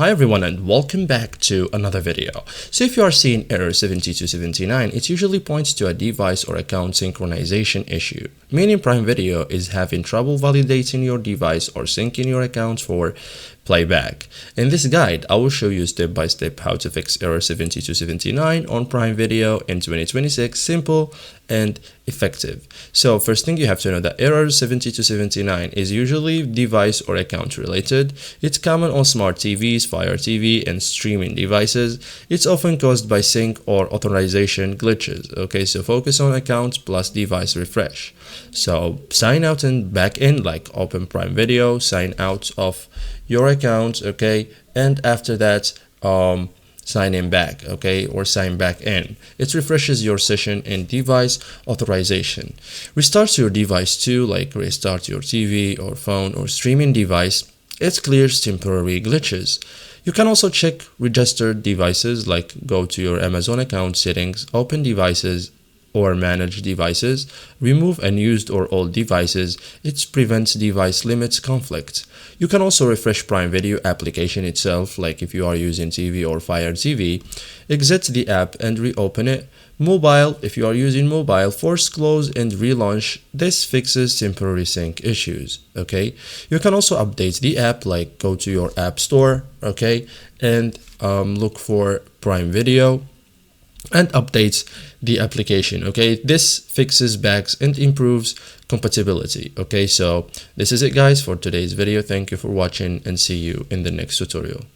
Hi everyone and welcome back to another video. So if you are seeing error 7279, it usually points to a device or account synchronization issue, meaning Prime Video is having trouble validating your device or syncing your accounts for playback. In this guide, I will show you step by step how to fix error 7279 on Prime Video in 2026, simple and effective. So first thing you have to know that error 7279 is usually device or account related. It's common on smart TVs, Fire TV, and streaming devices. It's often caused by sync or authorization glitches. Okay, so focus on accounts plus device refresh. So sign out and back in, like open Prime Video, sign out of your account, okay, and after that sign in back, okay, or sign back in. It refreshes your session and device authorization. Restart your device too, like restart your TV or phone or streaming device. It clears temporary glitches. You can also check registered devices, like go to your Amazon account settings, open devices or manage devices, remove unused or old devices. It prevents device limits conflict. You can also refresh Prime Video application itself, like if you are using TV or Fire TV, exit the app and reopen it. Mobile, if you are using mobile, force close and relaunch. This fixes temporary sync issues, okay? You can also update the app, like go to your app store, okay, and look for Prime Video and updates the application, okay? This fixes bugs and improves compatibility, okay? So this is it guys for today's video. Thank you for watching and see you in the next tutorial.